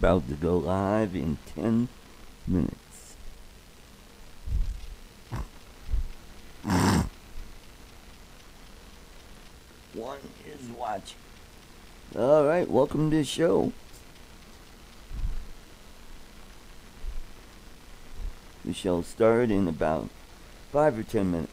about to go live in 10 minutes. One is watching. Alright, welcome to the show. We shall start in about 5 or 10 minutes.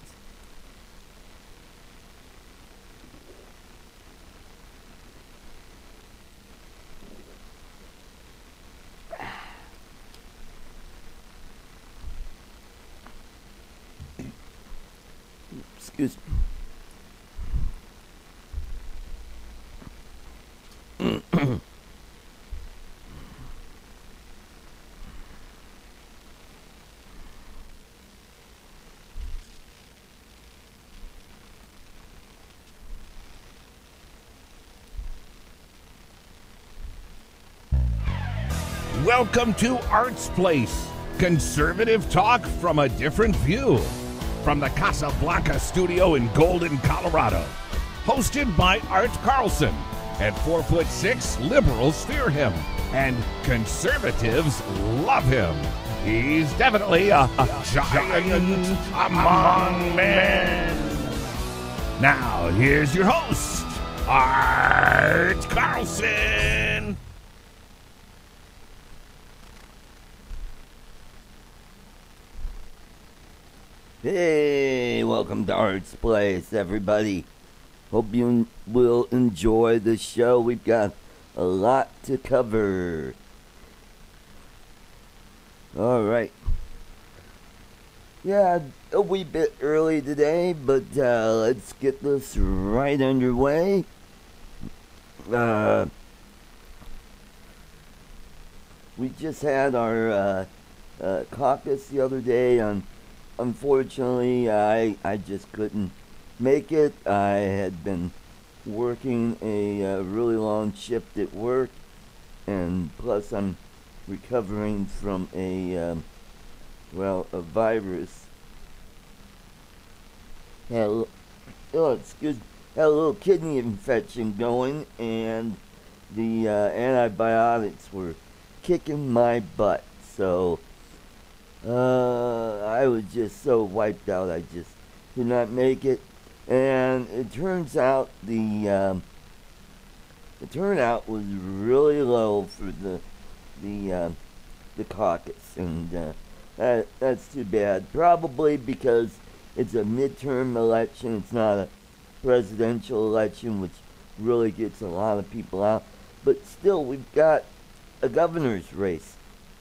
Excuse me. Welcome to Art's Place, conservative talk from a different view. From the Casablanca studio in Golden, Colorado. Hosted by Art Carlson. At 4'6", liberals fear him, and conservatives love him. He's definitely a giant among men. Now, here's your host, Art Carlson. Hey, welcome to Art's Place, everybody. Hope you will enjoy the show. We've got a lot to cover. Alright. Yeah, a wee bit early today, but let's get this right underway. We just had our caucus the other day on. Unfortunately, I just couldn't make it. I had been working a really long shift at work, and plus I'm recovering from a virus. Had a little kidney infection going, and the antibiotics were kicking my butt. So I was just so wiped out, I just could not make it. And it turns out the turnout was really low for the caucus, and that's too bad. Probably because it's a midterm election. It's not a presidential election, which really gets a lot of people out. But still, we've got a governor's race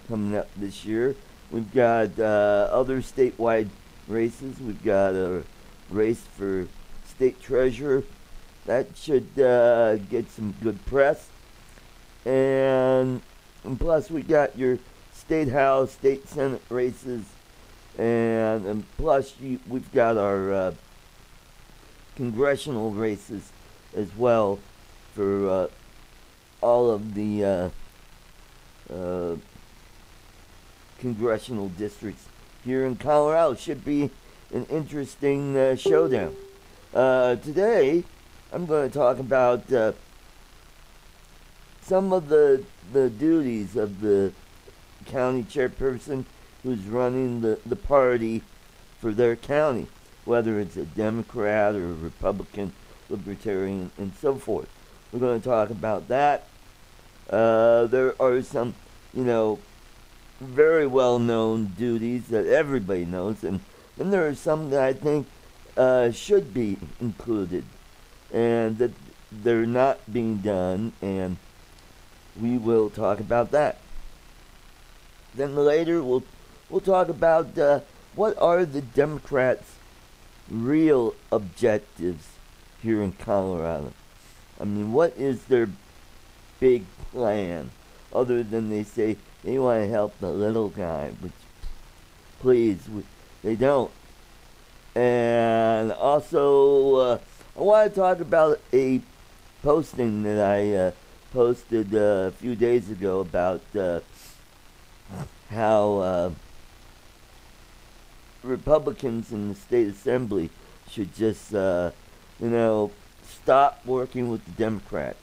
coming up this year. We've got other statewide races. We've got a race for state treasurer. That should get some good press. And plus we got your state house, state senate races. And plus we've got our congressional races as well for all of the congressional districts here in Colorado. Should be an interesting showdown. Today, I'm going to talk about some of the duties of the county chairperson who's running the party for their county, whether it's a Democrat or a Republican, Libertarian, and so forth. We're going to talk about that. There are some, very well-known duties that everybody knows, and there are some that I think should be included, and that they're not being done, and we will talk about that. Then later we'll talk about what are the Democrats' real objectives here in Colorado. I mean, what is their big plan, other than they say they want to help the little guy, which, please, they don't. And also, I want to talk about a posting that I posted a few days ago about how Republicans in the state assembly should just, stop working with the Democrats.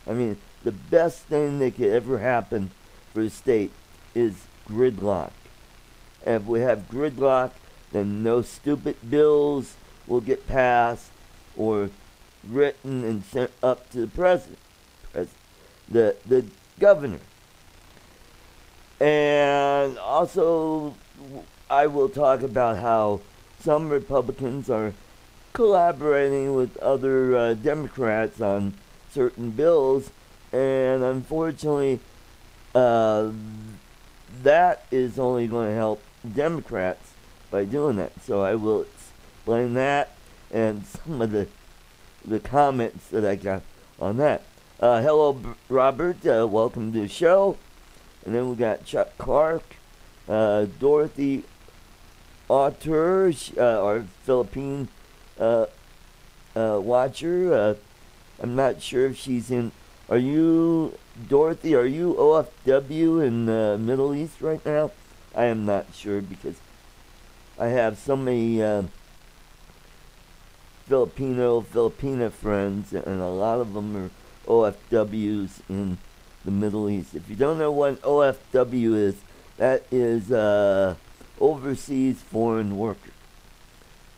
I mean, the best thing that could ever happen for the state is gridlock. If we have gridlock, then no stupid bills will get passed or written and sent up to the president, the governor. And also, I will talk about how some Republicans are collaborating with other Democrats on certain bills, and unfortunately, that is only going to help Democrats by doing that. So I will explain that and some of the comments that I got on that. Hello, Robert. Welcome to the show. And then we got Chuck Clark, Dorothy Auteur, our Philippine watcher. I'm not sure if she's in. Are you, Dorothy, are you OFW in the Middle East right now? I am not sure because I have so many Filipina friends, and a lot of them are OFWs in the Middle East. If you don't know what OFW is, that is overseas foreign worker.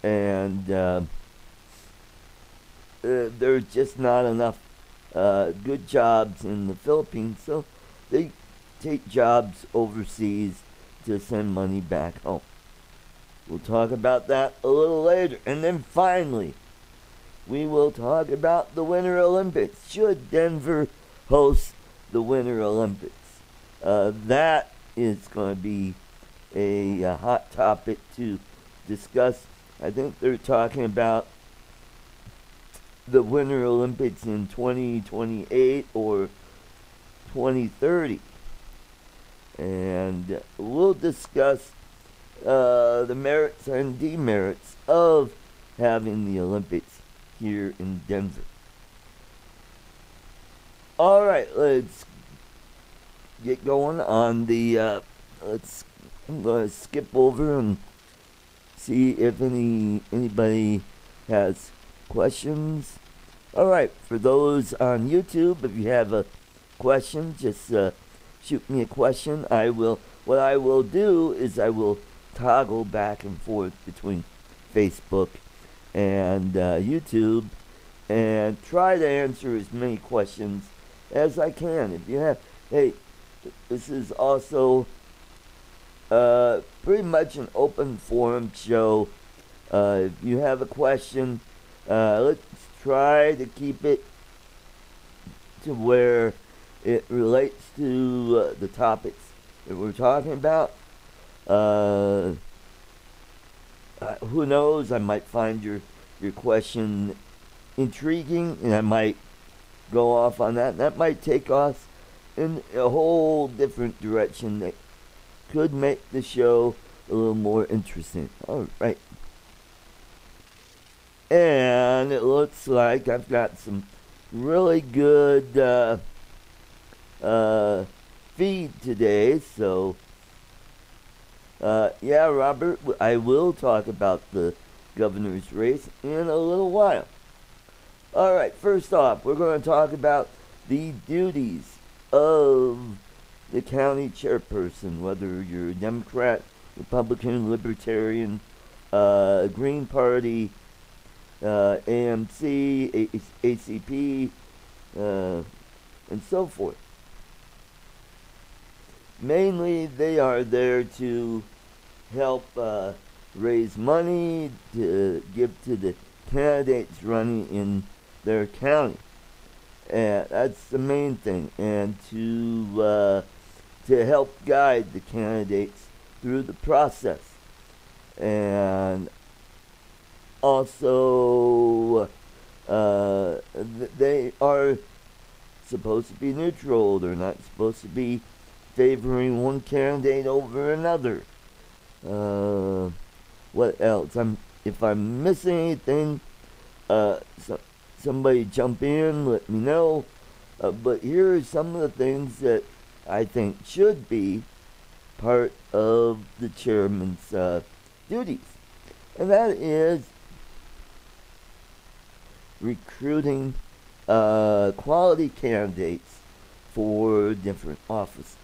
And there's just not enough good jobs in the Philippines, so they take jobs overseas to send money back home. We'll talk about that a little later. And then finally, we will talk about the Winter Olympics. Should Denver host the Winter Olympics? That is going to be a hot topic to discuss. I think they're talking about the Winter Olympics in 2028 or 2030. And we'll discuss the merits and demerits of having the Olympics here in Denver. All right, let's get going on the. I'm gonna skip over and see if anybody has questions. All right, for those on YouTube, if you have a question, just shoot me a question. What I will do is I will toggle back and forth between Facebook and YouTube and try to answer as many questions as I can. If you have, hey, this is also pretty much an open forum show. If you have a question, let's try to keep it to where it relates to the topics that we're talking about. Who knows? I might find your question intriguing, and I might go off on that. That might take us in a whole different direction that could make the show a little more interesting. All right. And it looks like I've got some really good feed today. So, yeah, Robert, I will talk about the governor's race in a little while. All right, first off, we're going to talk about the duties of the county chairperson, whether you're a Democrat, Republican, Libertarian, Green Party, AMC, ACP, and so forth. Mainly, they are there to help raise money to give to the candidates running in their county. And that's the main thing. And to help guide the candidates through the process. And also, they are supposed to be neutral. They're not supposed to be favoring one candidate over another. What else? If I'm missing anything, somebody jump in, let me know. But here are some of the things that I think should be part of the chairman's duties. And that is recruiting quality candidates for different offices.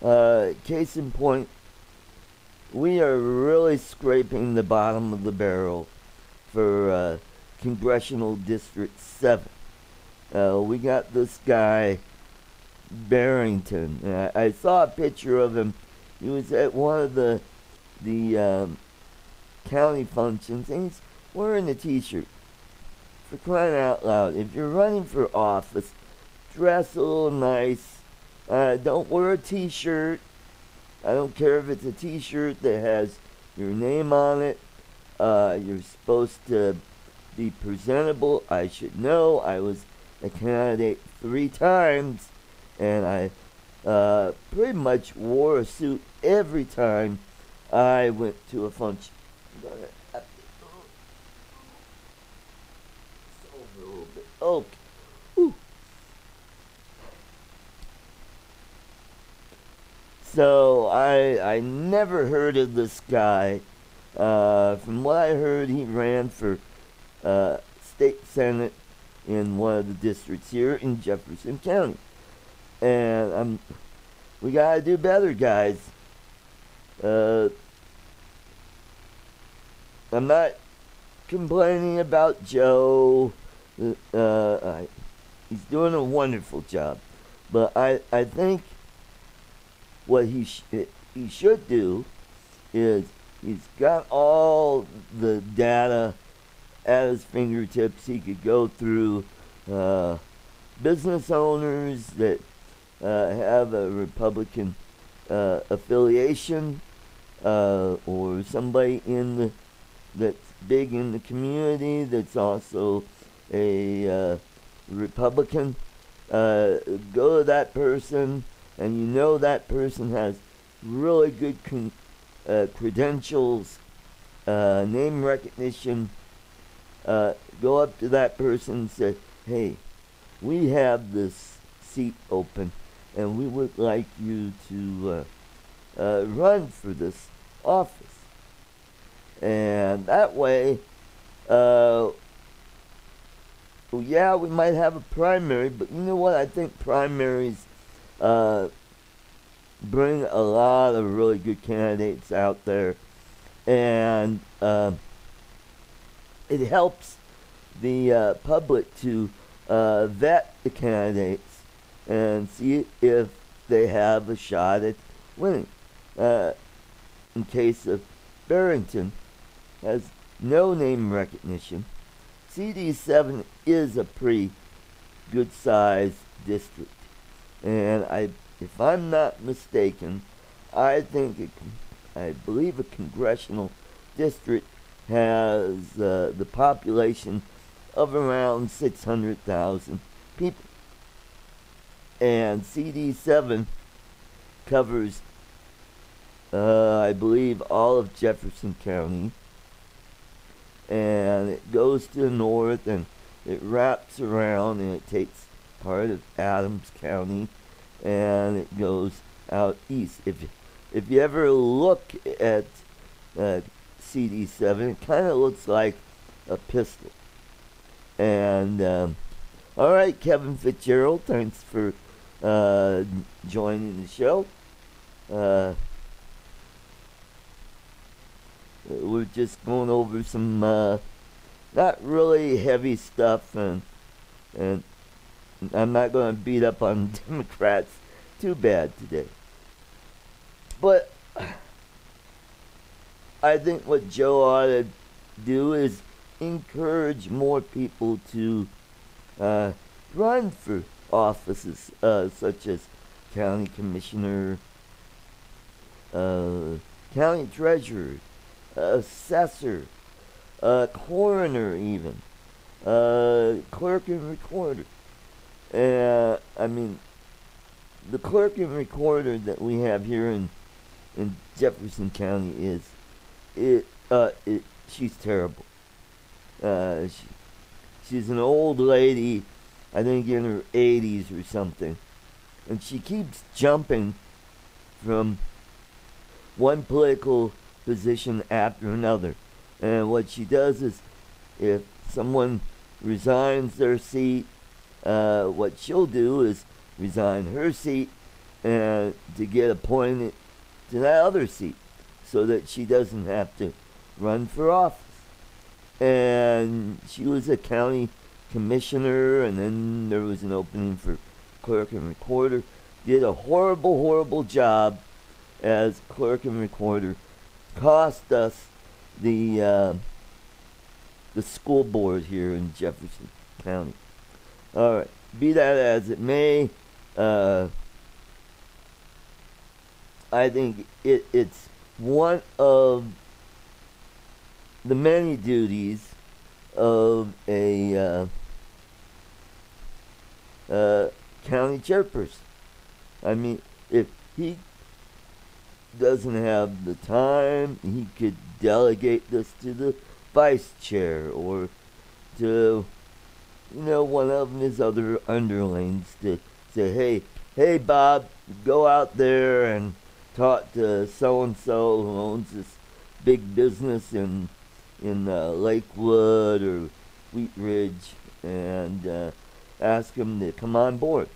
Case in point, we are really scraping the bottom of the barrel for Congressional District 7. We got this guy, Barrington. I saw a picture of him. He was at one of the county functions, and he's wearing a t-shirt. For crying out loud, if you're running for office, dress a little nice. Don't wear a t-shirt. I don't care if it's a t-shirt that has your name on it. You're supposed to be presentable. I should know. I was a candidate 3 times, and I pretty much wore a suit every time I went to a function. Okay. Ooh. So I never heard of this guy. From what I heard, he ran for state senate in one of the districts here in Jefferson County. And we gotta do better, guys. I'm not complaining about Joe. He's doing a wonderful job, but I think what he should do is he's got all the data at his fingertips. He could go through business owners that have a Republican affiliation, or somebody that's big in the community that's also a Republican. Go to that person, and you know that person has really good credentials, name recognition. Go up to that person and say, hey, we have this seat open, and we would like you to run for this office. And that way, yeah, we might have a primary, but you know what? I think primaries bring a lot of really good candidates out there, and it helps the public to vet the candidates and see if they have a shot at winning. In case of Barrington, has no name recognition. CD7 is a pretty good sized district, and if I'm not mistaken, I believe a congressional district has the population of around 600,000 people, and CD7 covers, I believe, all of Jefferson County, and it goes to the north, and it wraps around, and it takes part of Adams County, and it goes out east. If you ever look at CD7, it kind of looks like a pistol. And all right, Kevin Fitzgerald, thanks for joining the show. We're just going over some not really heavy stuff, and I'm not going to beat up on Democrats too bad today. But I think what Joe ought to do is encourage more people to run for offices such as county commissioner, county treasurer, assessor, coroner, even clerk and recorder. I mean, the clerk and recorder that we have here in Jefferson County she's terrible. She's an old lady, I think in her 80s or something, and she keeps jumping from one political position after another. And what she does is, if someone resigns their seat, what she'll do is resign her seat and to get appointed to that other seat so that she doesn't have to run for office. And she was a county commissioner, and then there was an opening for clerk and recorder. Did a horrible, horrible job as clerk and recorder. Cost us the school board here in Jefferson County. All right, be that as it may, I think it's one of the many duties of a county chairperson. I mean, if he doesn't have the time, he could delegate this to the vice chair or to, one of his other underlings to say, hey, Bob, go out there and talk to so-and-so who owns this big business in Lakewood or Wheat Ridge and ask him to come on board.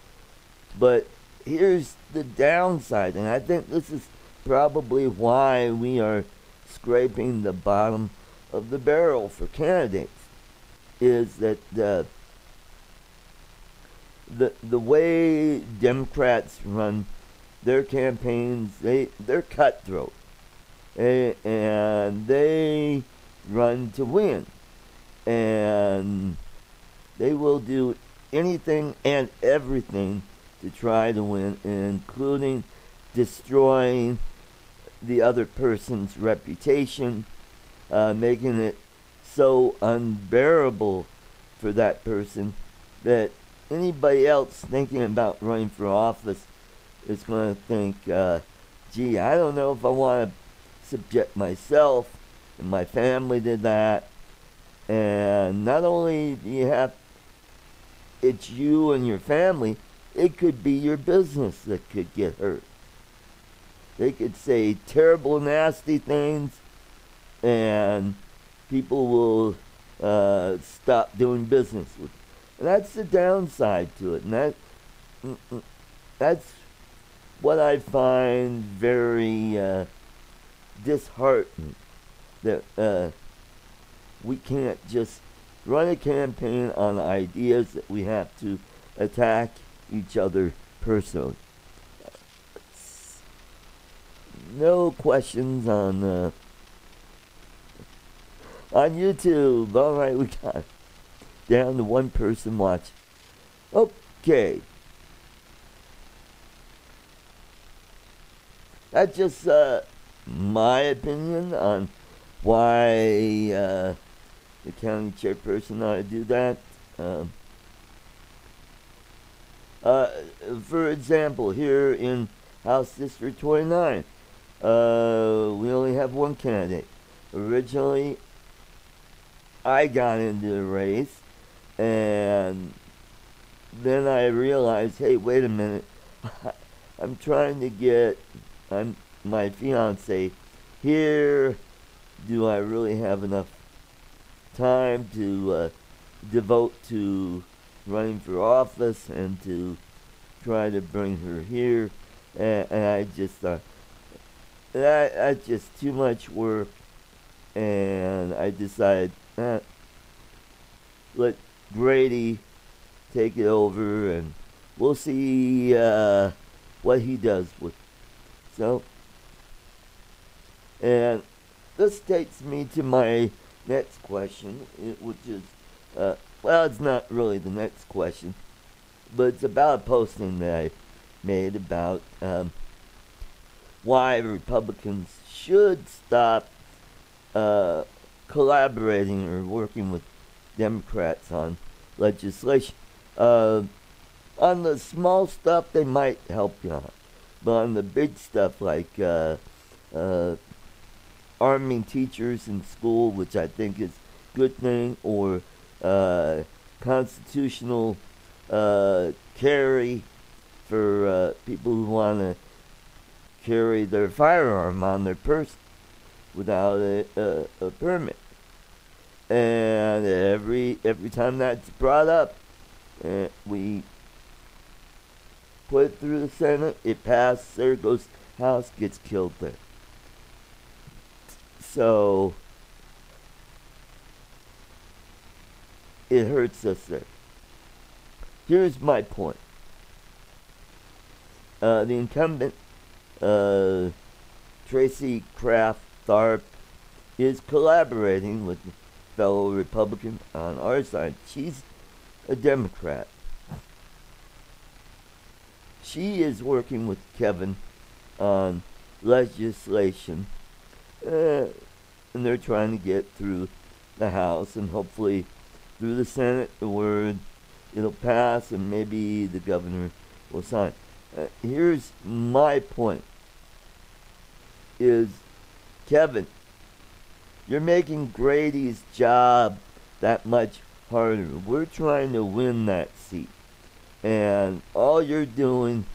But here's the downside, and I think this is probably why we are scraping the bottom of the barrel for candidates, is that the way Democrats run their campaigns, they're cutthroat, and they run to win, and they will do anything and everything to try to win, including destroying the other person's reputation, making it so unbearable for that person that anybody else thinking about running for office is going to think, gee, I don't know if I want to subject myself and my family to that. And not only do you have, it's you and your family, it could be your business that could get hurt. They could say terrible, nasty things, and people will stop doing business with you. And that's the downside to it. And that's what I find very disheartening, that we can't just run a campaign on ideas that we have to attack each other personally. No questions on YouTube. All right, we got down to one person watching. Okay. That's just my opinion on why the county chairperson ought to do that. For example, here in House District 29, we only have one candidate. Originally, I got into the race, and then I realized, hey, wait a minute, I'm trying to get my fiance here. Do I really have enough time to devote to running for office and to try to bring her here? And I just thought, that's just too much work, and I decided, let Grady take it over, and we'll see what he does with it. So, and this takes me to my next question, which is, well, it's not really the next question, but it's about a posting that I made about why Republicans should stop collaborating or working with Democrats on legislation. On the small stuff, they might help you out, but on the big stuff like arming teachers in school, which I think is a good thing, or constitutional carry for people who want to carry their firearm on their person without a permit. And every time that's brought up, we put it through the Senate, it passed, there goes House, gets killed there. So it hurts us there. Here's my point. The incumbent, Tracy Kraft Tharp, is collaborating with fellow Republican on our side. She's a Democrat. She is working with Kevin on legislation, and they're trying to get through the House and hopefully through the Senate where it'll pass and maybe the governor will sign. Here's my point is, Kevin, you're making Grady's job that much harder. We're trying to win that seat. And all you're doing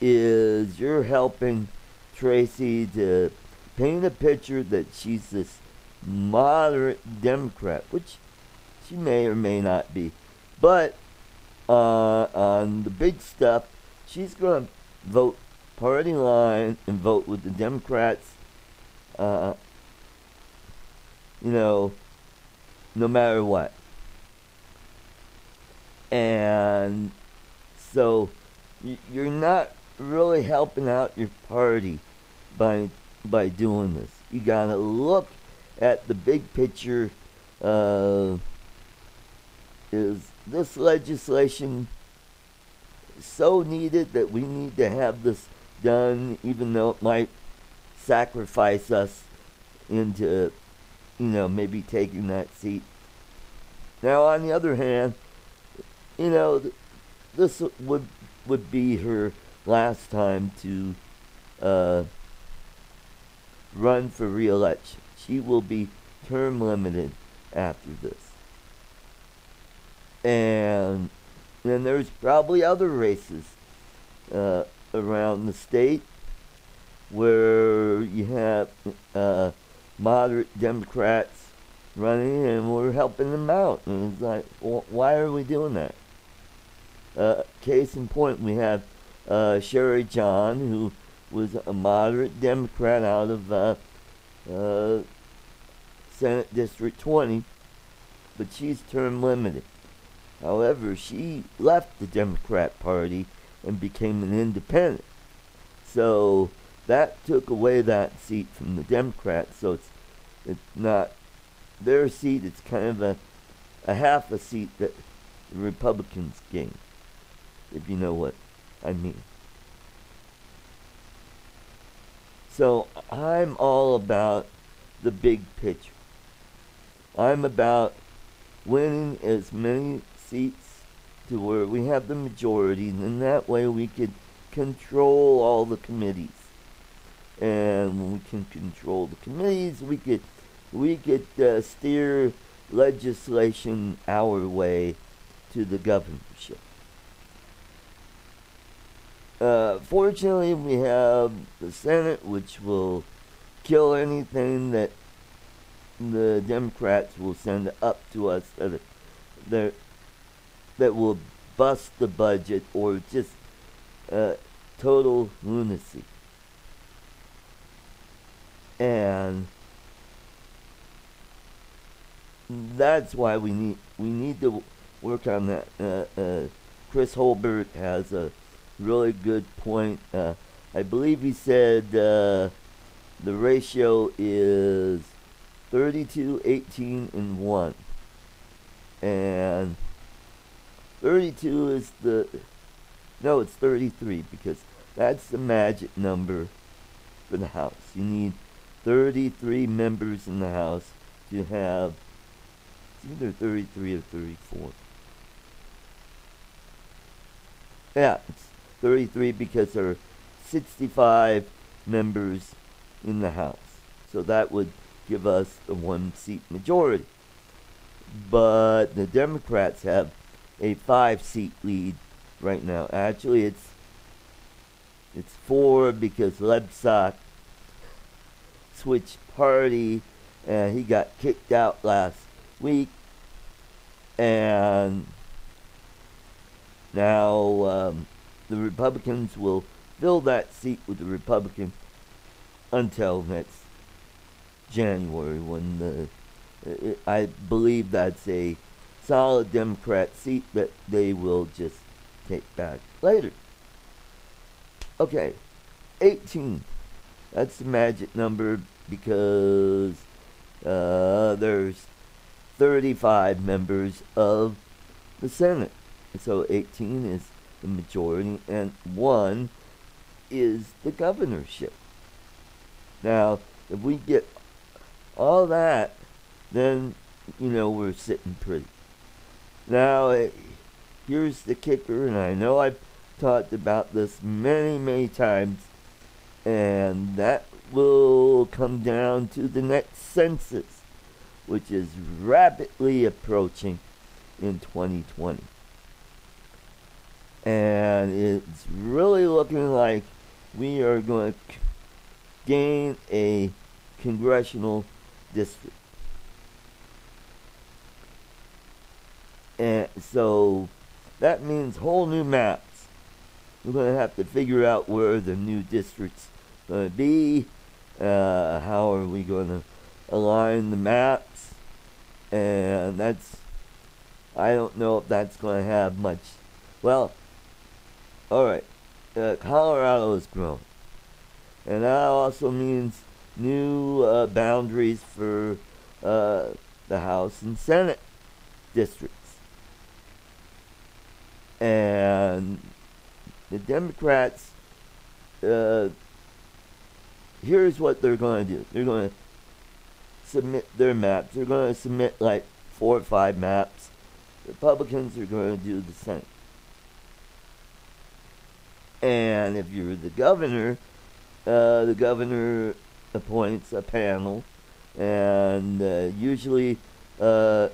is you're helping Tracy to paint a picture that she's this moderate Democrat, which she may or may not be. But on the big stuff, she's going to vote party line and vote with the Democrats, no matter what. And so you're not really helping out your party by doing this. You gotta look at the big picture. Is this legislation so needed that we need to have this done, even though it might sacrifice us into, maybe taking that seat? Now, on the other hand, this would be her last time to run for re-election. She will be term limited after this. And then there's probably other races around the state where you have moderate Democrats running, and we're helping them out. And it's like, why are we doing that? Case in point, we have Sherry John, who was a moderate Democrat out of Senate District 20, but she's term limited. However, she left the Democrat Party and became an independent. So that took away that seat from the Democrats. So it's not their seat. It's kind of a half a seat that the Republicans gained, if you know what I mean. So I'm all about the big picture. I'm about winning as many seats to where we have the majority, and that way we could control all the committees. And when we can control the committees, we could steer legislation our way to the governorship. Fortunately, we have the Senate, which will kill anything that the Democrats will send up to us that will bust the budget or just total lunacy. And that's why we need to work on that. Chris Holbert has a really good point. I believe he said the ratio is 32, 18, and 1. And 32 is it's 33, because that's the magic number for the House. You need 33 members in the House to have, it's either 33 or 34. Yeah, it's 33 because there are 65 members in the House. So that would give us a 1-seat majority. But the Democrats have a 5-seat lead right now. Actually, it's 4 because Lebsack switched party and he got kicked out last week. And now the Republicans will fill that seat with the Republican until next January, when I believe that's a solid Democrat seat that they will just take back later. Okay, 18. That's the magic number because there's 35 members of the Senate. So 18 is the majority, and 1 is the governorship. Now, if we get all that, then, we're sitting pretty. Now, here's the kicker, and I know I've talked about this many, many times, and that will come down to the next census, which is rapidly approaching in 2020. And it's really looking like we are going to gain a congressional district. And so that means whole new maps. We're going to have to figure out where the new district's going to be. How are we going to align the maps? And I don't know if that's going to have much. Well, alright. Colorado is growing. And that also means new boundaries for the House and Senate districts. And the Democrats, here's what they're going to do. They're going to submit their maps. They're going to submit like 4 or 5 maps. Republicans are going to do the same. And if you're the governor appoints a panel, and usually the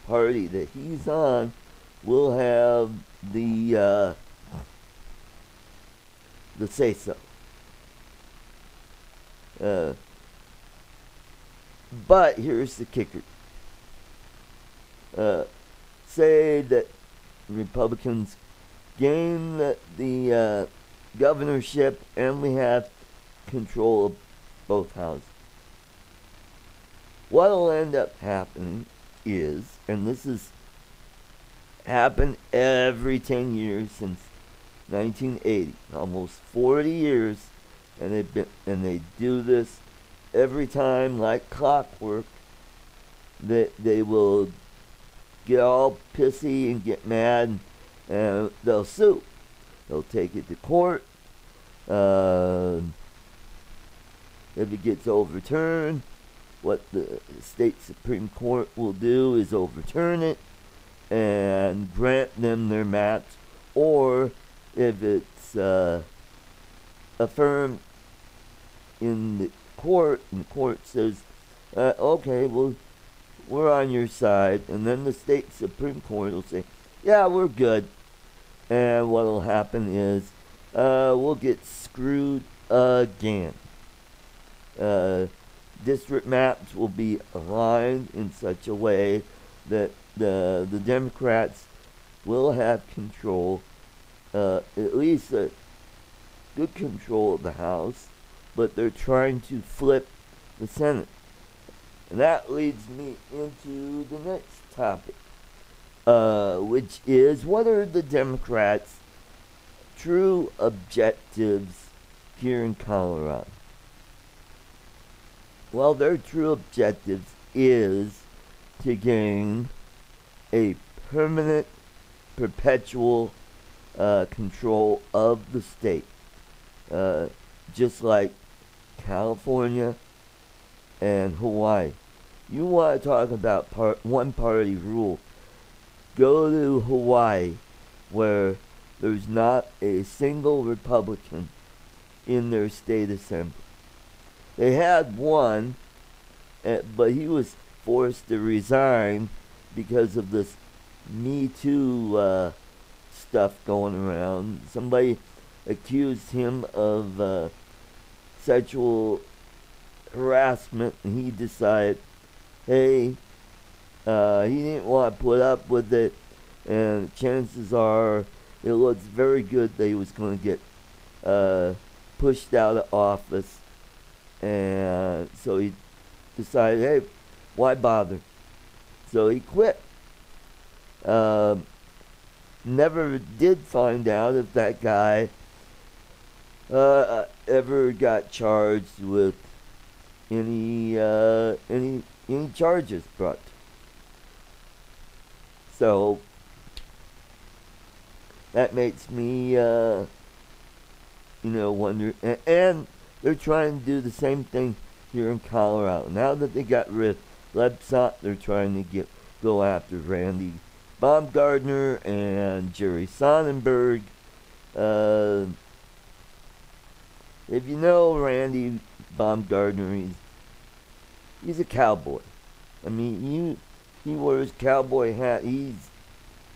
party that he's on will have the say-so. But here's the kicker. Say that Republicans gain the governorship and we have control of both houses. What will end up happening is, and this has happened every 10 years since 1980, almost 40 years, and they do this every time like clockwork. They will get all pissy and get mad, and they'll sue. They'll take it to court. If it gets overturned, what the state Supreme Court will do is overturn it and grant them their maps, or if it's affirmed in the court, and the court says, okay, well, we're on your side, and then the state Supreme Court will say, yeah, we're good. And what will happen is we'll get screwed again. District maps will be aligned in such a way that the Democrats will have control, at least good control of the House, but they're trying to flip the Senate. And that leads me into the next topic, which is, what are the Democrats' true objectives here in Colorado? Well, their true objectives is to gain a permanent, perpetual control of the state, just like California and Hawaii. You want to talk about one-party rule, go to Hawaii, where there's not a single Republican in their state assembly. They had one, but he was forced to resign because of this Me Too stuff going around. Somebody accused him of sexual harassment, and he decided, hey, he didn't want to put up with it, and chances are it looks very good that he was going to get pushed out of office. And so he decided, hey, why bother? So he quit. Never did find out if that guy ever got charged with any charges brought. So that makes me wonder. And they're trying to do the same thing here in Colorado. Now that they got rid of Lebsot, they're trying to go after Randy Baumgardner and Jerry Sonnenberg. If you know Randy Baumgardner, he's a cowboy. I mean, he wears cowboy hat. He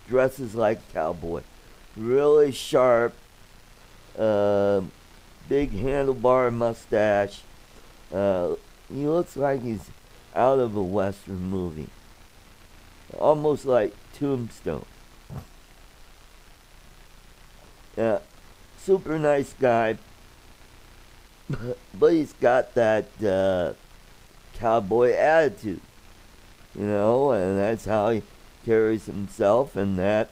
dresses like a cowboy. Really sharp, big handlebar mustache. He looks like he's out of a Western movie. Almost like Tombstone. Super nice guy. But he's got that cowboy attitude. And that's how he carries himself, and that,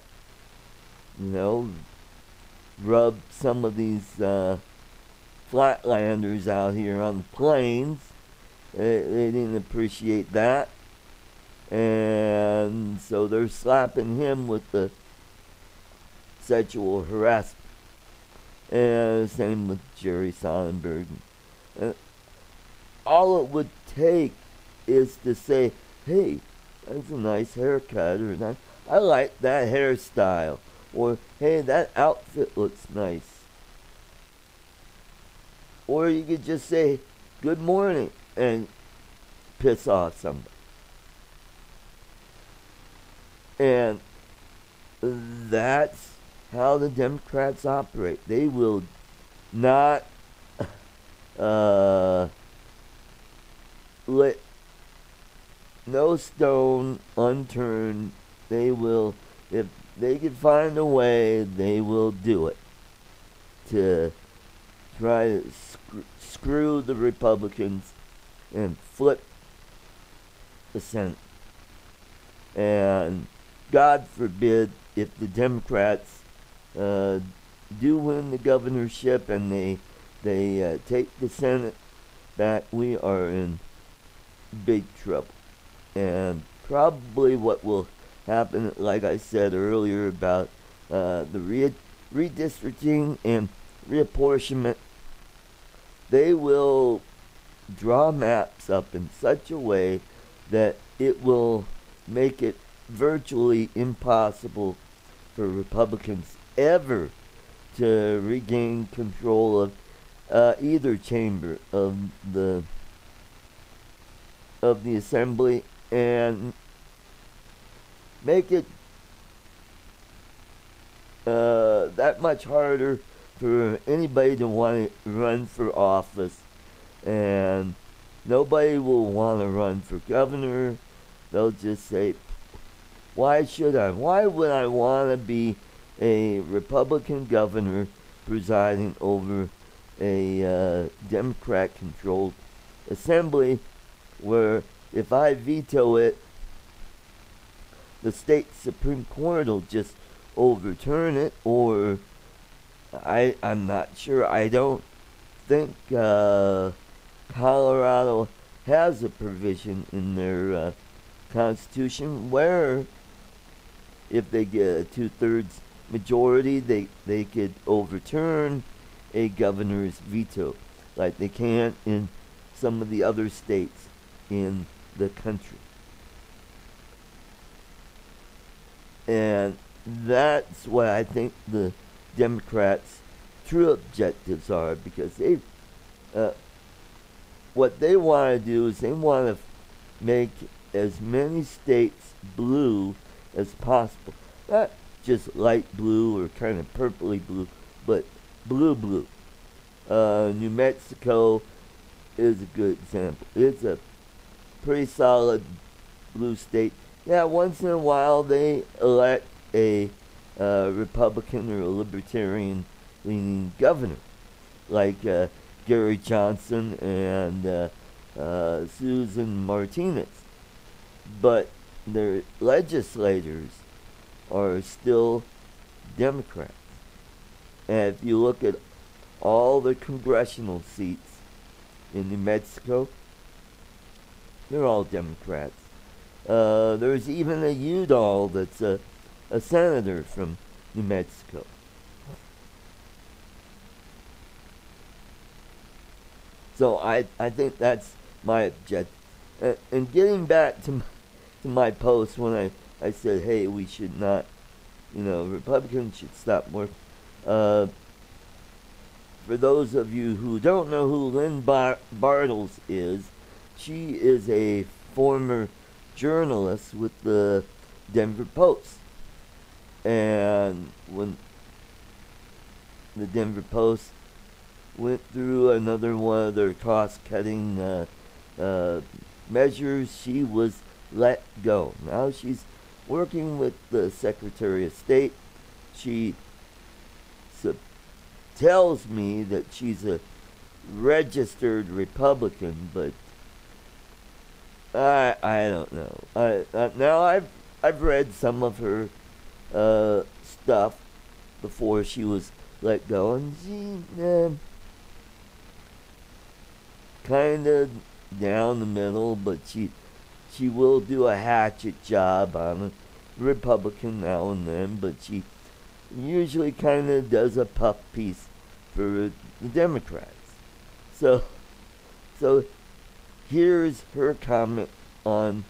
rubbed some of these flatlanders out here on the plains. They didn't appreciate that. And so they're slapping him with the sexual harassment. And same with Jerry Sonnenberg. All it would take is to say, hey, that's a nice haircut, or I like that hairstyle, or hey, that outfit looks nice. Or you could just say, good morning, and piss off somebody. And that's how the Democrats operate. They will not let no stone unturned. They will, if they can find a way, they will do it to try to screw the Republicans and flip the Senate. And God forbid if the Democrats do win the governorship and they take the Senate back, we are in big trouble. And probably what will happen, like I said earlier about the redistricting and reapportionment, they will draw maps up in such a way that it will make it virtually impossible for Republicans ever to regain control of either chamber of the assembly, and make it that much harder for anybody to want to run for office. And nobody will want to run for governor. They'll just say, why should I? Why would I want to be a Republican governor presiding over a Democrat-controlled assembly where if I veto it, the state Supreme Court will just overturn it? Or I'm not sure. I don't think Colorado has a provision in their Constitution where if they get a 2/3 majority, they could overturn a governor's veto, like they can in some of the other states in the country. And that's what I think the Democrats' true objectives are, because they, what they want to do is they want to make as many states blue as possible. Not just light blue or kind of purpley blue, but blue. New Mexico is a good example. It's a pretty solid blue state. Yeah, once in a while they elect a Republican or a libertarian leaning governor, like Gary Johnson and Susan Martinez. But their legislators are still Democrats. And if you look at all the congressional seats in New Mexico, they're all Democrats. There's even a Udall that's a senator from New Mexico. So I think that's my objective. And getting back to my post when I said, hey, we should not, Republicans should stop working. For those of you who don't know who Lynn Bartles is, she is a former journalist with the Denver Post. And when the Denver Post went through another one of their cost-cutting measures, she was let go. Now she's working with the Secretary of State. She tells me that she's a registered Republican, but I don't know. Now I've read some of her stuff before she was let go, and she kind of down the middle, but she will do a hatchet job on a Republican now and then, but she usually kind of does a puff piece for the Democrats. So here's her comment on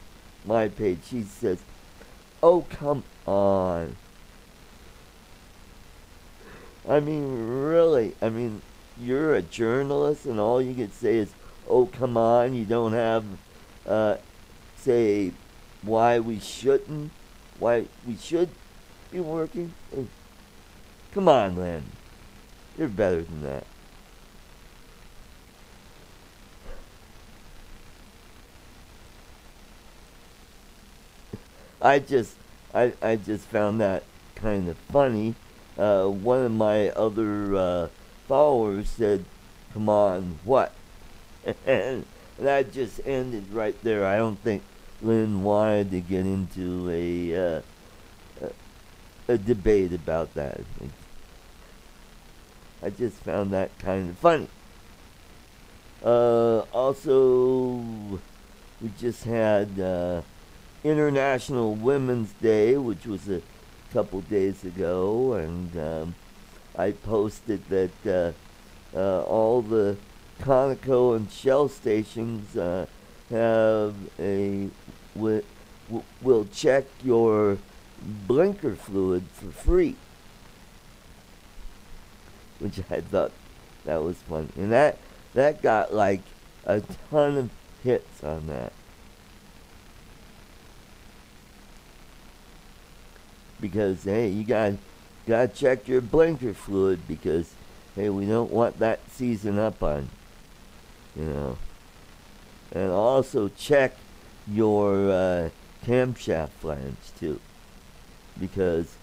my page. She says, "Oh, come on. I mean, really, you're a journalist and all you can say is, oh, come on. You don't have, say, why we should be working. Come on, Lynn. You're better than that." I just found that kind of funny. One of my other followers said, "Come on, what?" And that just ended right there. I don't think Lynn wanted to get into a debate about that. I just found that kind of funny. Also, we just had International Women's Day, which was a couple days ago, and I posted that all the Conoco and Shell stations have will check your blinker fluid for free, which I thought that was fun, and that got like a ton of hits on that. Because, hey, you gotta check your blinker fluid because, hey, we don't want that seizing up on, And also check your camshaft flange too, because,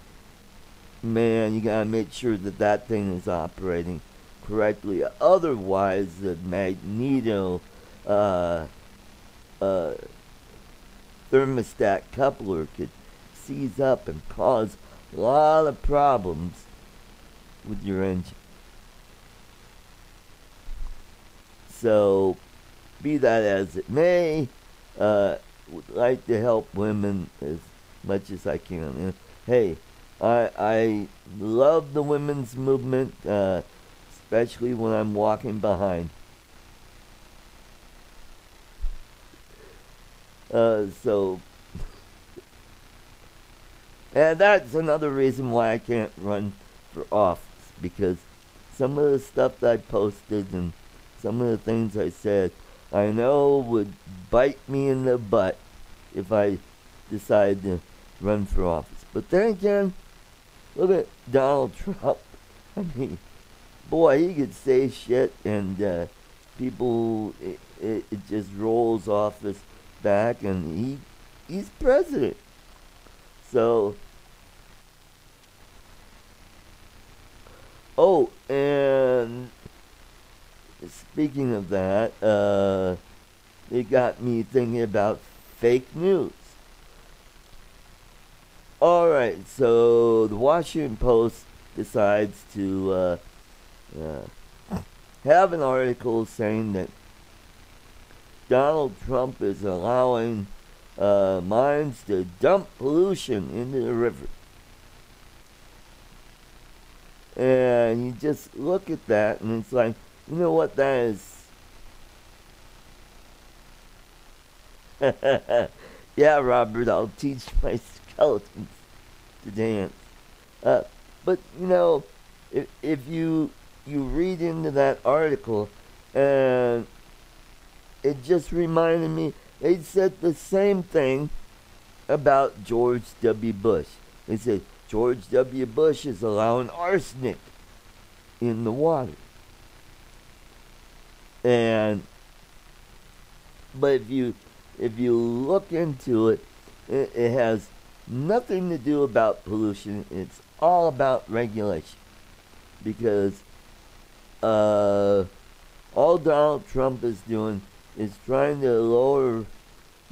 man, you gotta make sure that thing is operating correctly. Otherwise, the magneto thermostat coupler could seize up and cause a lot of problems with your engine. So, be that as it may, would like to help women as much as I can. And, hey, I love the women's movement, especially when I'm walking behind. And that's another reason why I can't run for office, because some of the stuff that I posted and some of the things I said, I know would bite me in the butt if I decide to run for office. But then again, look at Donald Trump. I mean, boy, he could say shit and people, it just rolls off his back, and he's president. So, Oh, and speaking of that, it got me thinking about fake news. All right, so the Washington Post decides to have an article saying that Donald Trump is allowing mines to dump pollution into the river. And you just look at that, and it's like, you know what that is? Yeah, Robert, I'll teach my skeletons to dance. But you know, if you read into that article, and it just reminded me, they said the same thing about George W. Bush. They said George W. Bush is allowing arsenic in the water. And but if you look into it, it has nothing to do about pollution. It's all about regulation, because all Donald Trump is doing is trying to lower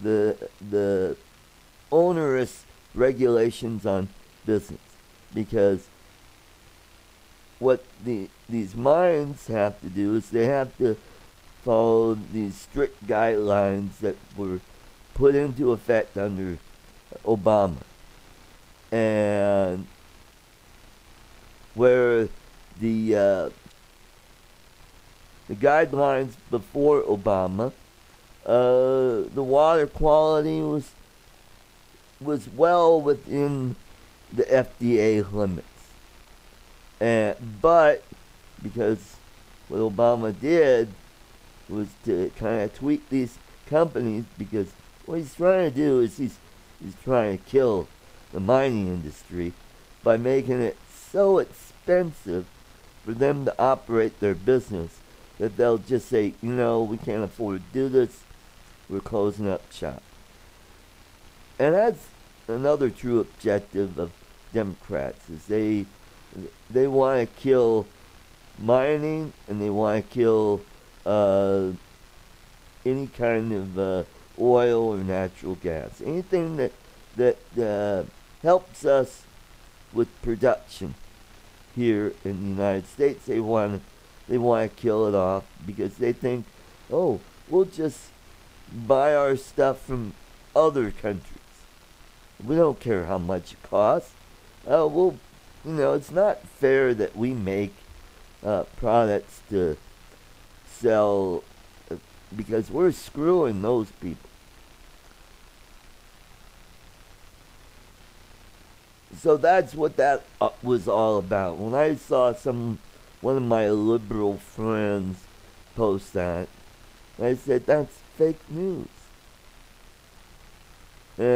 the onerous regulations on business, because what these mines have to do is they have to follow these strict guidelines that were put into effect under Obama, and where the guidelines before Obama, the water quality was well within the FDA limits. But because what Obama did was to kind of tweak these companies, because what he's trying to do is he's trying to kill the mining industry by making it so expensive for them to operate their business that they'll just say, you know, we can't afford to do this, we're closing up shop. And that's another true objective of Democrats, is they want to kill mining, and they want to kill any kind of oil or natural gas, anything that helps us with production here in the United States. They want to kill it off, because they think, oh, we'll just buy our stuff from other countries. We don't care how much it costs. It's not fair that we make products to sell, because we're screwing those people. So that's what that was all about. When I saw one of my liberal friends post that, I said, that's fake news. And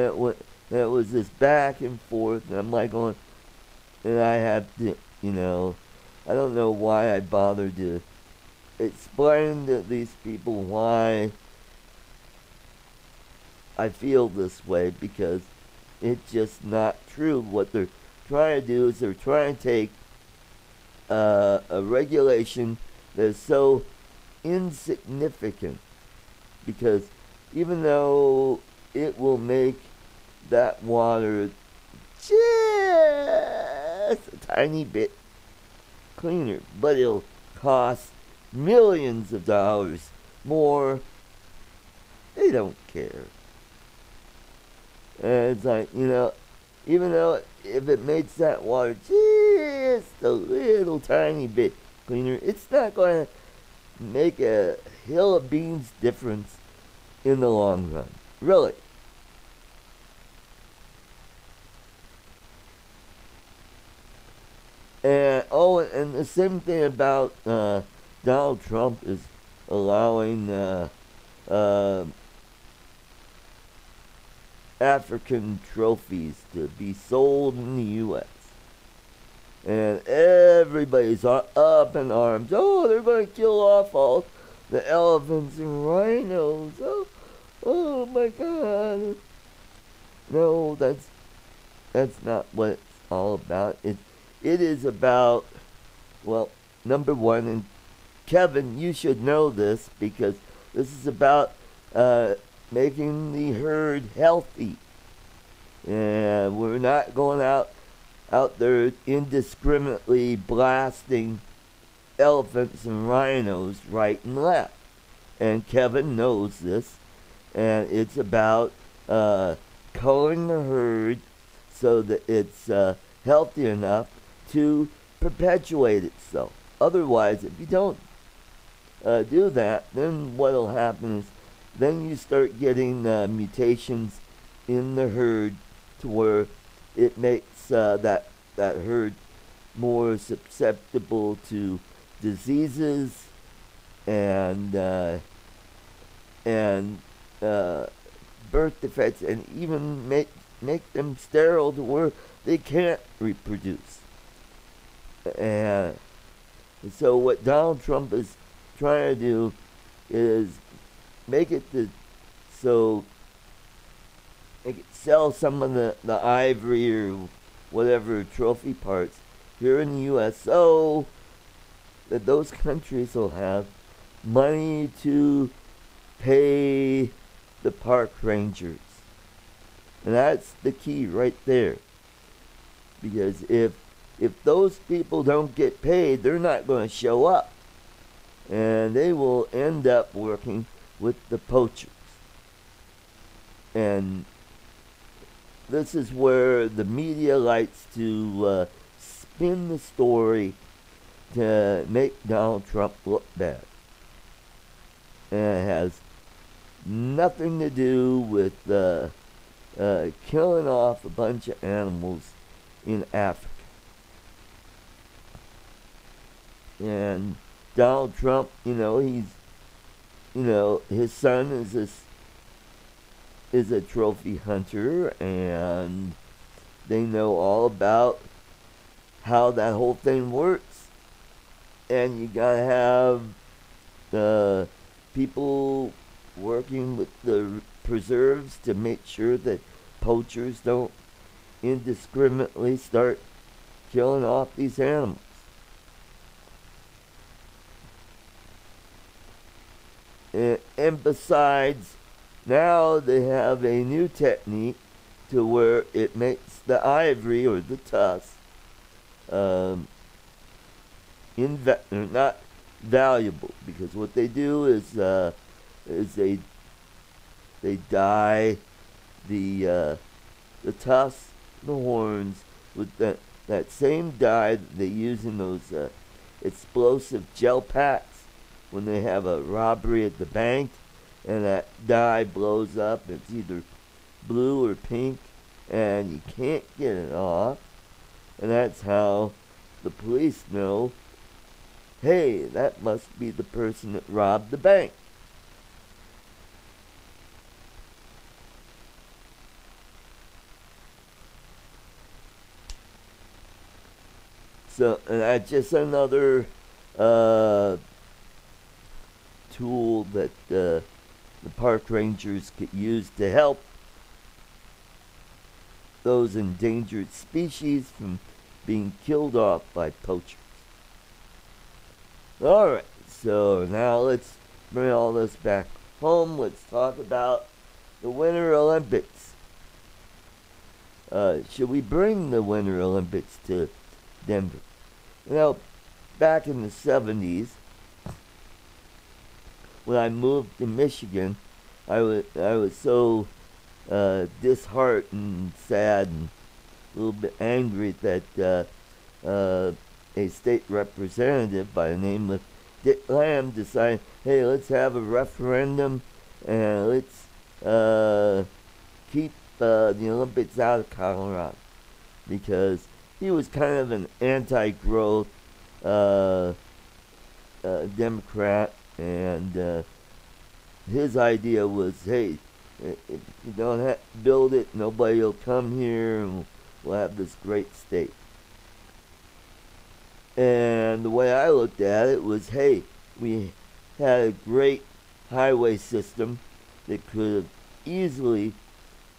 it was this back and forth, and I'm like going, and I had to, I don't know why I bothered to explain to these people why I feel this way, because it's just not true. What they're trying to do is they're trying to take a regulation that is so insignificant, because even though it will make that water just a tiny bit cleaner, but it'll cost millions of dollars more, they don't care. And it's like, even though if it makes that water just a little tiny bit cleaner, it's not going to make a hill of beans difference in the long run. Really. And the same thing about Donald Trump is allowing African trophies to be sold in the U.S. And everybody's up in arms. Oh, they're going to kill off all the elephants and rhinos. Oh my God. No, that's not what it's all about. It is about Well, number one, and Kevin, you should know this because this is about uh, making the herd healthy. And we're not going out there indiscriminately blasting elephants and rhinos right and left. And Kevin knows this. And it's about culling the herd so that it's healthy enough to perpetuate itself. Otherwise, if you don't do that, then what'll happen is then you start getting mutations in the herd to where it makes that herd more susceptible to diseases and and birth defects, and even make them sterile to where they can't reproduce. And so what Donald Trump is trying to do is make it so they could sell some of the ivory or whatever trophy parts here in the U.S. so that those countries will have money to pay the park rangers. And that's the key right there. Because if those people don't get paid, they're not going to show up. And they will end up working with the poachers. And this is where the media likes to spin the story to make Donald Trump look bad. And it has nothing to do with killing off a bunch of animals in Africa. And Donald Trump, his son is a trophy hunter, and they know all about how that whole thing works. And you gotta have the people working with the preserves to make sure that poachers don't indiscriminately start killing off these animals. And besides, now they have a new technique to where it makes the ivory or the tusk not valuable, because what they do is they dye the tusks, the horns, with that same dye that they use in those explosive gel packs when they have a robbery at the bank, and that dye blows up. It's either blue or pink, and you can't get it off. And that's how the police know, hey, that must be the person that robbed the bank. So, and that's just another tool that the park rangers could use to help those endangered species from being killed off by poachers. Alright, so now let's bring all this back home. Let's talk about the Winter Olympics. Should we bring the Winter Olympics to Denver? Back in the 70s, when I moved to Michigan, I was so disheartened, sad, and a little bit angry that a state representative by the name of Dick Lamb decided, hey, let's have a referendum and let's keep the Olympics out of Colorado, because he was kind of an anti-growth Democrat, and his idea was, hey, if you don't build it, nobody will come here, and we'll have this great state. And the way I looked at it was, hey, we had a great highway system that could have easily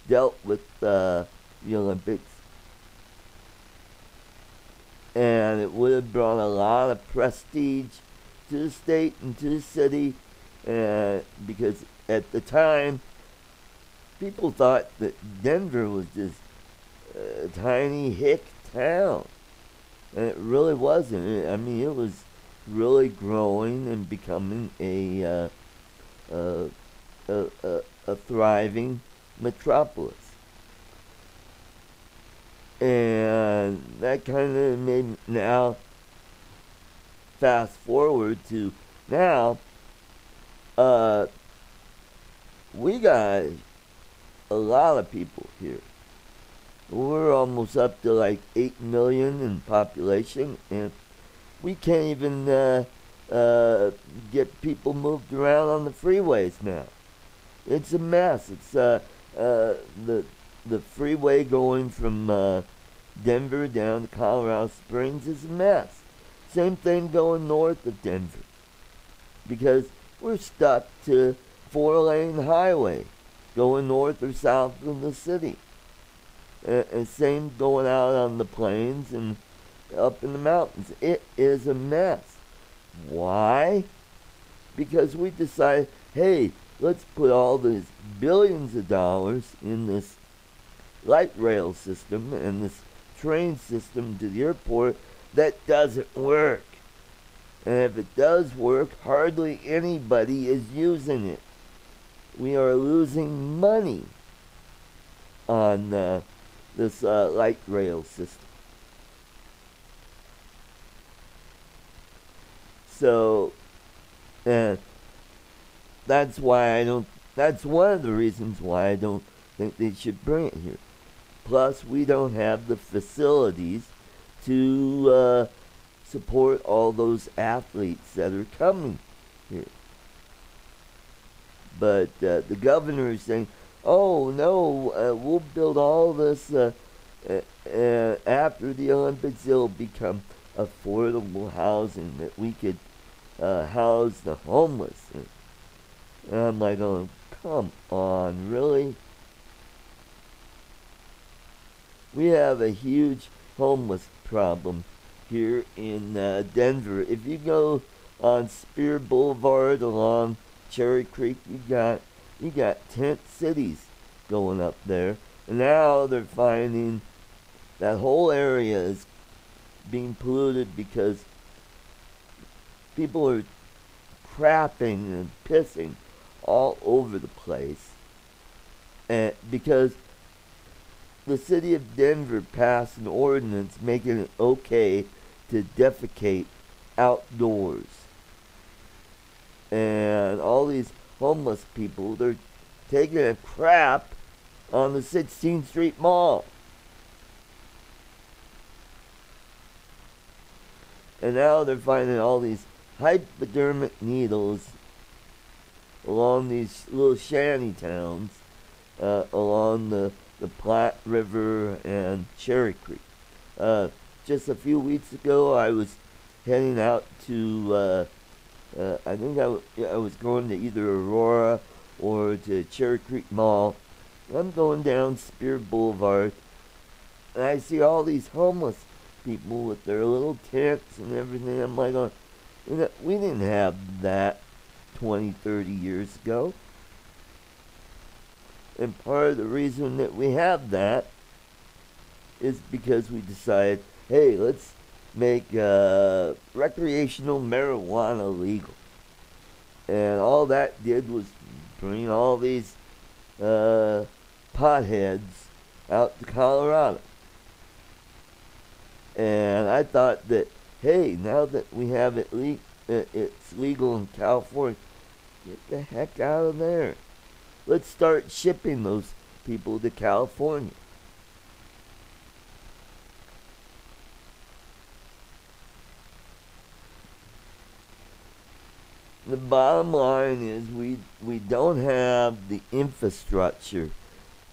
dealt with the Olympics. And and it would have brought a lot of prestige to the state and to the city, because at the time, people thought that Denver was just a tiny hick town, and it really wasn't. I mean, it was really growing and becoming a, a thriving metropolis. And that kind of made, now, fast forward to now, we got a lot of people here. We're almost up to like 8 million in population, and we can't even get people moved around on the freeways now. It's a mess. It's the freeway going from Denver down to Colorado Springs is a mess. Same thing going north of Denver, because we're stuck to 4-lane highway going north or south from the city. And same going out on the plains and up in the mountains. It is a mess. Why? Because we decided, hey, let's put all these billions of dollars in this light rail system and this train system to the airport that doesn't work. And if it does work, hardly anybody is using it. We are losing money on this light rail system. So, that's why I don't, that's one of the reasons why I don't think they should bring it here. Plus, we don't have the facilities to support all those athletes that are coming here. But the governor is saying, oh no, we'll build all this after the Olympics. It'll become affordable housing that we could house the homeless. And I'm like, oh, come on, really? We have a huge homeless problem here in Denver. If you go on Spear Boulevard along Cherry Creek, you got tent cities going up there. And now they're finding that whole area is being polluted because people are crapping and pissing all over the place. And because the city of Denver passed an ordinance making it okay to defecate outdoors. And all these homeless people, they're taking a crap on the 16th Street Mall. And now they're finding all these hypodermic needles along these little shanty towns along the Platte River and Cherry Creek. Just a few weeks ago, I was heading out to, I think I was going to either Aurora or to Cherry Creek Mall. I'm going down Spear Boulevard, and I see all these homeless people with their little tents and everything. I'm like, oh, we didn't have that 20, 30 years ago. And part of the reason that we have that is because we decided, hey, let's make recreational marijuana legal. And all that did was bring all these potheads out to Colorado. And I thought that, hey, now that we have it it's legal in California, get the heck out of there. Let's start shipping those people to California. The bottom line is we don't have the infrastructure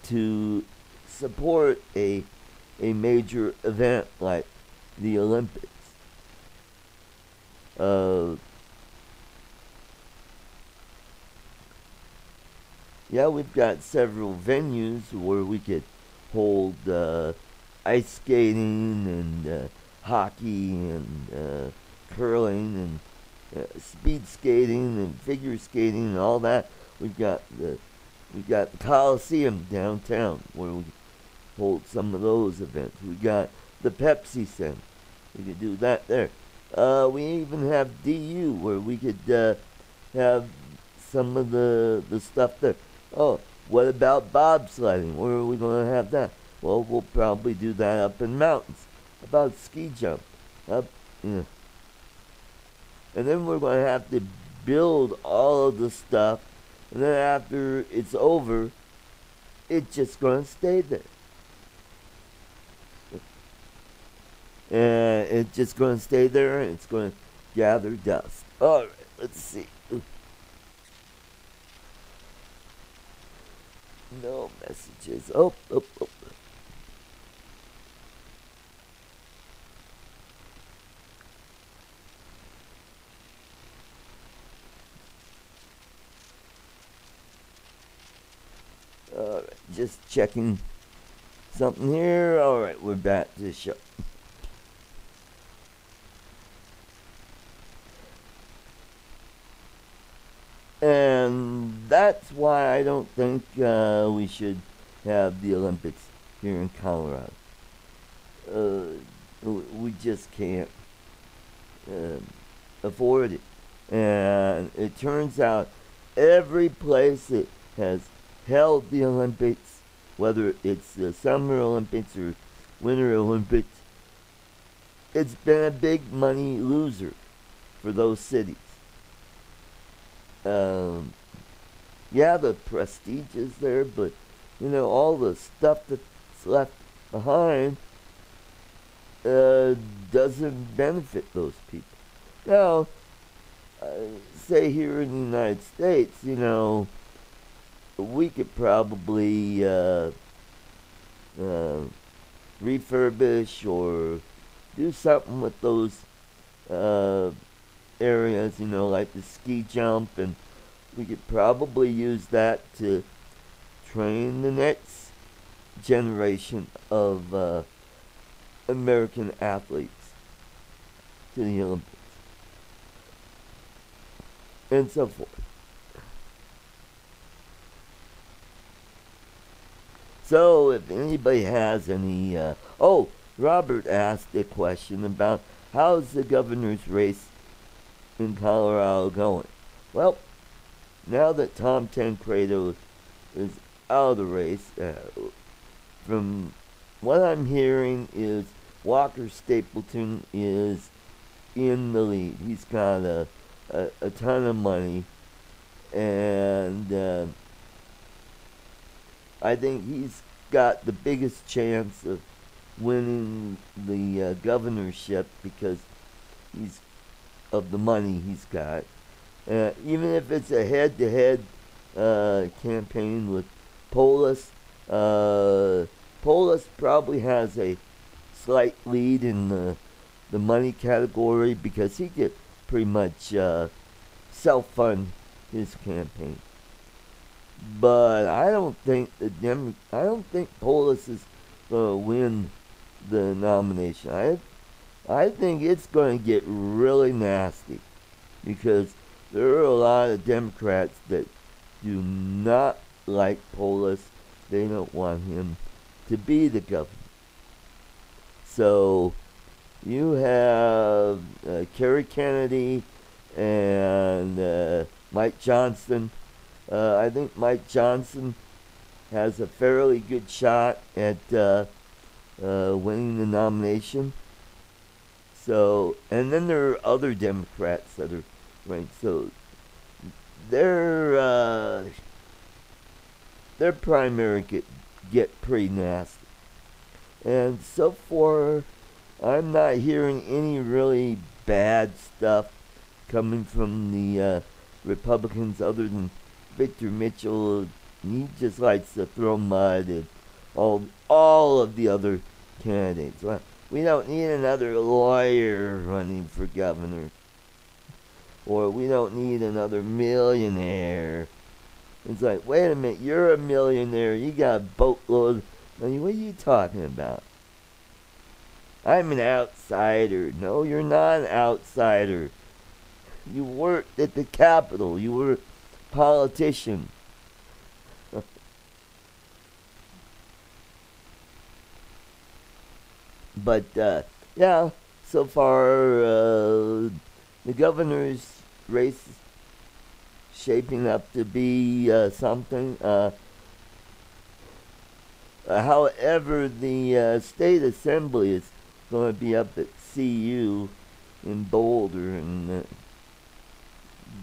to support a major event like the Olympics. Yeah, we've got several venues where we could hold ice skating and hockey and curling and speed skating and figure skating and all that. We've got the Coliseum downtown where we hold some of those events. We got the Pepsi Center. We could do that there. We even have DU where we could have some of the stuff there. Oh, what about bobsledding? Where are we going to have that? Well, we'll probably do that up in mountains. About ski jump. Up, And then we're going to have to build all of the stuff. And then after it's over, it's just going to stay there. And it's just going to stay there and it's going to gather dust. All right, let's see. No messages. Oh. All right, just checking something here. All right, we're back to the show. And that's why I don't think we should have the Olympics here in Colorado. We just can't afford it. And it turns out every place that has held the Olympics, whether it's the Summer Olympics or Winter Olympics, it's been a big money loser for those cities. Yeah, the prestige is there, but all the stuff that's left behind doesn't benefit those people. Now, say here in the United States, we could probably refurbish or do something with those areas, like the ski jump, and we could probably use that to train the next generation of American athletes to the Olympics and so forth. So if anybody has any, Robert asked a question about how's the governor's race in Colorado going. Well, now that Tom Tancredo is out of the race, from what I'm hearing is Walker Stapleton is in the lead. He's got a ton of money, and I think he's got the biggest chance of winning the governorship because of the money he's got. Even if it's a head-to-head campaign with Polis, Polis probably has a slight lead in the money category because he could pretty much self-fund his campaign. But I don't think Polis is going to win the nomination. I think it's going to get really nasty because there are a lot of Democrats that do not like Polis. They don't want him to be the governor. So you have Kerry Kennedy and Mike Johnson. I think Mike Johnson has a fairly good shot at winning the nomination. So, and then there are other Democrats that are ranked. So their primary get pretty nasty. And so far, I'm not hearing any really bad stuff coming from the Republicans other than Victor Mitchell. He just likes to throw mud at all of the other candidates. Well, we don't need another lawyer running for governor. Or we don't need another millionaire. It's like, wait a minute, you're a millionaire. You got a boatload of money. What are you talking about? I'm an outsider. No, you're not an outsider. You worked at the Capitol. You were a politician. But, yeah, so far, the governor's race is shaping up to be something. However, the state assembly is going to be up at CU in Boulder, and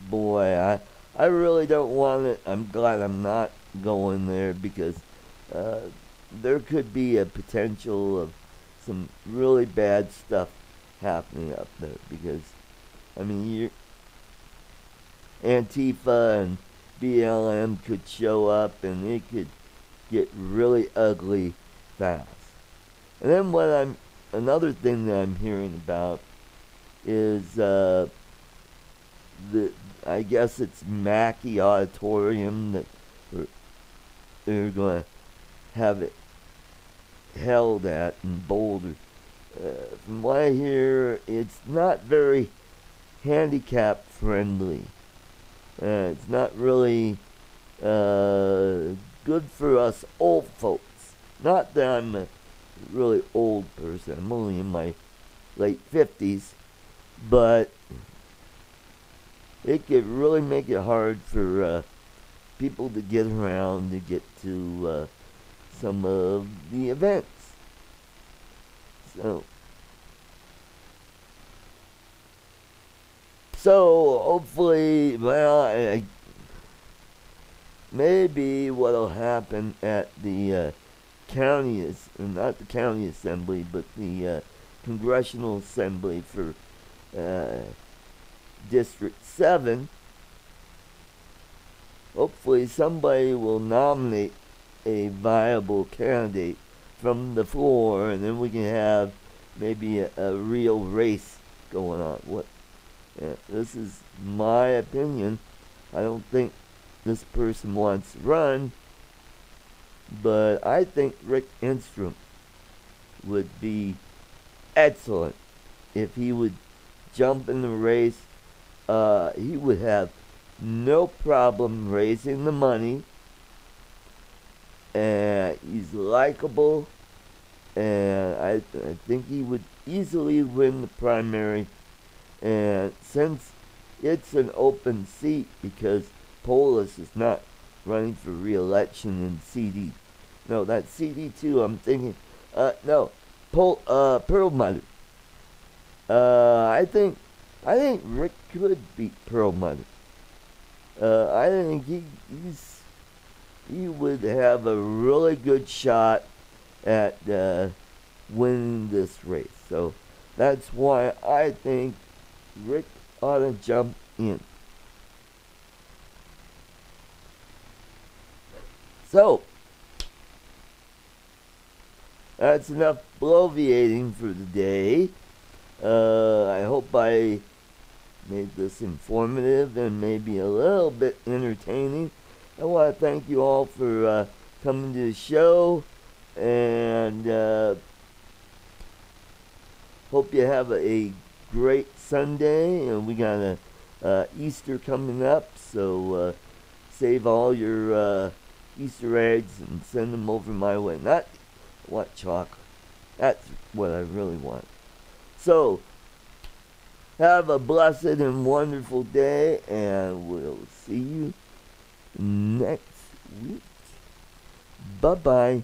boy, I really don't want it. I'm glad I'm not going there because there could be a potential of some really bad stuff happening up there because, I mean, Antifa and BLM could show up and it could get really ugly fast. And then another thing that I'm hearing about is I guess it's Mackey Auditorium that they're going to have it held at in Boulder. From what I hear, it's not very handicap friendly. It's not really good for us old folks. Not that I'm a really old person. I'm only in my late 50s. But it could really make it hard for people to get around to get to some of the events. So hopefully, well, maybe what'll happen at the county is not the county assembly, but the congressional assembly for District 7. Hopefully somebody will nominate a viable candidate from the floor, and then we can have maybe a real race going on. This is my opinion. I don't think this person wants to run, but I think Rick Enstrom would be excellent if he would jump in the race. He would have no problem raising the money, and he's likable, and I think he would easily win the primary. And since it's an open seat because Polis is not running for re-election in CD. No, that's CD2. I'm thinking, no, Perlmutter. I think Rick could beat Perlmutter. I think he would have a really good shot at winning this race. So that's why I think Rick ought to jump in. So that's enough bloviating for the day. I hope I made this informative and maybe a little bit entertaining. I want to thank you all for coming to the show, and hope you have a great Sunday. And we got a Easter coming up, so save all your Easter eggs and send them over my way. Not what chocolate. That's what I really want. So have a blessed and wonderful day, and we'll see you next week. Bye-bye.